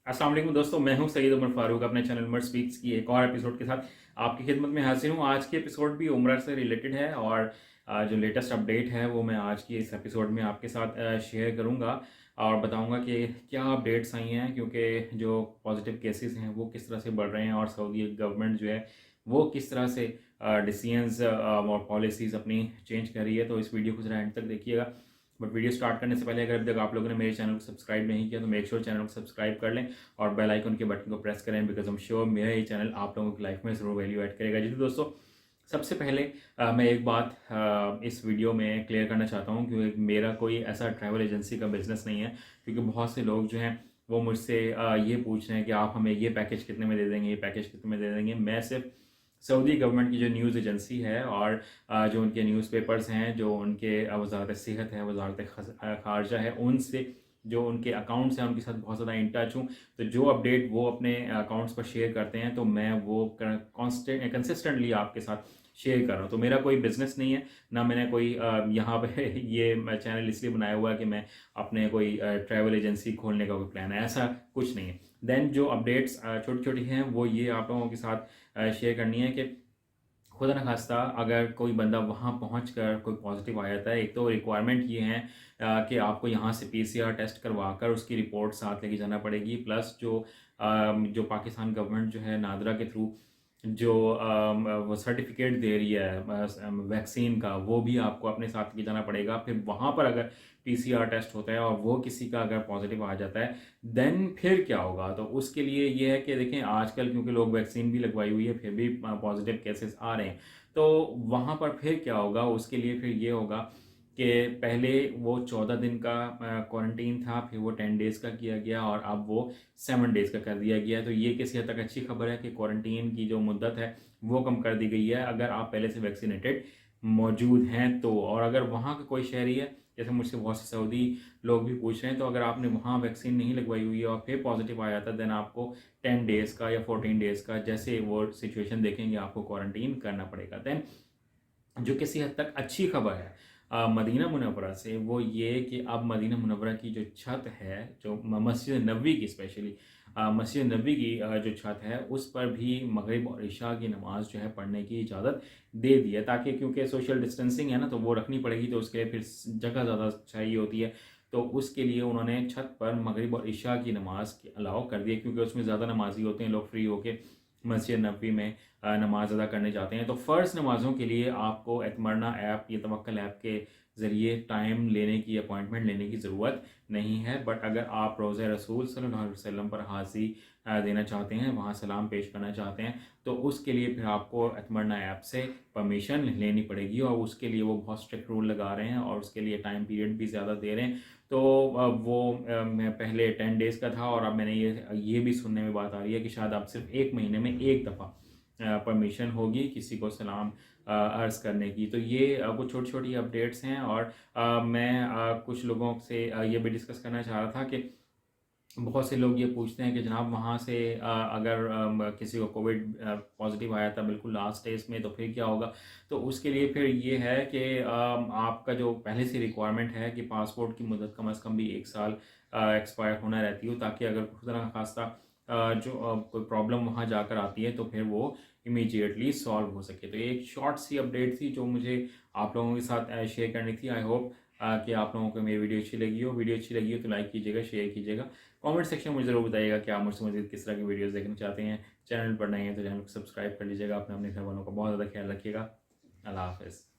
अस्सलाम वालेकुम दोस्तों, मैं हूं सईद उमर फारूक अपने चैनल उमर स्पीक्स की एक और एपिसोड के साथ आपकी खिदमत में हाजिर हूं। आज की एपिसोड भी उम्र से रिलेटेड है और जो लेटेस्ट अपडेट है वो मैं आज की इस एपिसोड में आपके साथ शेयर करूंगा और बताऊंगा कि क्या अपडेट्स आई हैं, क्योंकि जो पॉजिटिव केसेस हैं वो किस तरह से बढ़ रहे हैं और सऊदी गवर्नमेंट जो है वो किस तरह से डिसीजंस और पॉलिसीज़ अपनी चेंज कर रही है। तो इस वीडियो को ज़रा एंड तक देखिएगा। बट वीडियो स्टार्ट करने से पहले अगर अभी तक आप लोगों ने मेरे चैनल को सब्सक्राइब नहीं किया तो मेक श्योर चैनल को सब्सक्राइब कर लें और बेल आइकन के बटन को प्रेस करें, बिकॉज हम श्योर मेरा ये चैनल आप लोगों की लाइफ में ज़रूर वैल्यू ऐड करेगा। जी दोस्तों, सबसे पहले मैं एक बात इस वीडियो में क्लियर करना चाहता हूँ कि मेरा कोई ऐसा ट्रैवल एजेंसी का बिजनेस नहीं है, क्योंकि बहुत से लोग जो हैं वो मुझसे ये पूछ रहे हैं कि आप हमें ये पैकेज कितने में दे देंगे, ये पैकेज कितने में दे देंगे। मैं सिर्फ सऊदी गवर्नमेंट की जो न्यूज़ एजेंसी है और जो उनके न्यूज़पेपर्स हैं, जो उनके वजारत सेहत है, वजारत खारजा है, उनसे जो उनके अकाउंट्स हैं उनके साथ बहुत ज़्यादा इन टच हूँ। तो जो अपडेट वो अपने अकाउंट्स पर शेयर करते हैं तो मैं वो कंसिस्टेंटली आपके साथ शेयर कर रहा हूँ। तो मेरा कोई बिजनेस नहीं है, ना मैंने कोई यहाँ पे ये चैनल इसलिए बनाया हुआ है कि मैं अपने कोई ट्रैवल एजेंसी खोलने का कोई प्लान है, ऐसा कुछ नहीं है। देन जो अपडेट्स छोटी छोटी हैं वो ये आप लोगों के साथ शेयर करनी है कि खुदा न खास्ता अगर कोई बंदा वहाँ पहुँच कर कोई पॉजिटिव आ जाता है, एक तो रिक्वायरमेंट ये है कि आपको यहाँ से पीसीआर टेस्ट करवा कर उसकी रिपोर्ट साथ लेके जाना पड़ेगी। प्लस जो पाकिस्तान गवर्नमेंट जो है नादरा के थ्रू जो वो सर्टिफिकेट दे रही है वैक्सीन का, वो भी आपको अपने साथ लेके जाना पड़ेगा। फिर वहाँ पर अगर पीसीआर टेस्ट होता है और वो किसी का अगर पॉजिटिव आ जाता है, देन फिर क्या होगा। तो उसके लिए ये है कि देखें, आजकल क्योंकि लोग वैक्सीन भी लगवाई हुई है फिर भी पॉजिटिव केसेस आ रहे हैं, तो वहाँ पर फिर क्या होगा। उसके लिए फिर ये होगा कि पहले वो 14 दिन का क्वारंटीन था, फिर वो 10 डेज़ का किया गया और अब वो 7 डेज़ का कर दिया गया है। तो ये किसी हद तक अच्छी खबर है कि क्वारंटीन की जो मुद्दत है वो कम कर दी गई है, अगर आप पहले से वैक्सीनेटेड मौजूद हैं तो। और अगर वहाँ का कोई शहरी है, जैसे मुझसे बहुत से सऊदी लोग भी पूछ रहे हैं, तो अगर आपने वहाँ वैक्सीन नहीं लगवाई हुई है और फिर पॉजिटिव आया था, देन आपको 10 डेज़ का या 14 डेज़ का, जैसे वो सिचुएशन देखेंगे, आपको क्वारंटीन करना पड़ेगा। देन जो किसी हद तक अच्छी खबर है मदीना मुनव्वरा से, वो ये कि अब मदीना मुनव्वरा की जो छत है, जो मस्जिद नबवी की स्पेशली मस्जिद नबवी की जो छत है उस पर भी मगरिब और इशा की नमाज जो है पढ़ने की इजाज़त दे दी है, ताकि क्योंकि सोशल डिस्टेंसिंग है ना तो वो रखनी पड़ेगी, तो उसके लिए फिर जगह ज़्यादा चाहिए होती है। तो उसके लिए उन्होंने छत पर मगरिब और इशा की नमाज अलाउ कर दी है, क्योंकि उसमें ज़्यादा नमाजी होते हैं, लोग फ्री होके मस्जिद नबवी में नमाज अदा करने जाते हैं। तो फ़र्ज़ नमाज़ों के लिए आपको एतमरना ऐप या तवक्कल ऐप के ज़रिए टाइम लेने की, अपॉइंटमेंट लेने की ज़रूरत नहीं है। बट अगर आप रोज़े रसूल सल्लल्लाहु अलैहि वसल्लम पर हाज़ी देना चाहते हैं, वहाँ सलाम पेश करना चाहते हैं, तो उसके लिए फिर आपको एतमरना ऐप से परमिशन लेनी पड़ेगी और उसके लिए वो बहुत स्ट्रिक्ट रूल लगा रहे हैं और उसके लिए टाइम पीरियड भी ज़्यादा दे रहे हैं। तो मैं पहले 10 डेज़ का था और अब मैंने ये भी सुनने में बात आ रही है कि शायद अब सिर्फ 1 महीने में एक दफ़ा परमिशन होगी किसी को सलाम अर्ज़ करने की। तो ये कुछ छोटी-छोटी अपडेट्स हैं और मैं कुछ लोगों से ये भी डिस्कस करना चाह रहा था कि बहुत से लोग ये पूछते हैं कि जनाब वहाँ से अगर किसी को कोविड पॉजिटिव आया था बिल्कुल लास्ट स्टेज में, तो फिर क्या होगा। तो उसके लिए फिर ये है कि आपका जो पहले से रिक्वायरमेंट है कि पासपोर्ट की मुद्दत कम से कम भी 1 साल एक्सपायर होना रहती हो, ताकि अगर खुदा न खास्ता जो कोई प्रॉब्लम वहाँ जाकर आती है तो फिर वो इमीडिएटली सॉल्व हो सके। तो ये एक शॉर्ट सी अपडेट थी जो मुझे आप लोगों के साथ शेयर करनी थी। आई होप कि आप लोगों को मेरी वीडियो अच्छी लगी हो। वीडियो अच्छी लगी हो तो लाइक कीजिएगा, शेयर कीजिएगा। कमेंट सेक्शन में मुझे ज़रूर बताइएगा कि आप मुझसे मज़ीद किस तरह की वीडियोस देखना चाहते हैं। चैनल पर नए हैं तो चैनल को सब्सक्राइब कर लीजिएगा। अपने घर वालों का बहुत ज़्यादा ख्याल रखिएगा। अल्लाह हाफ़िज़।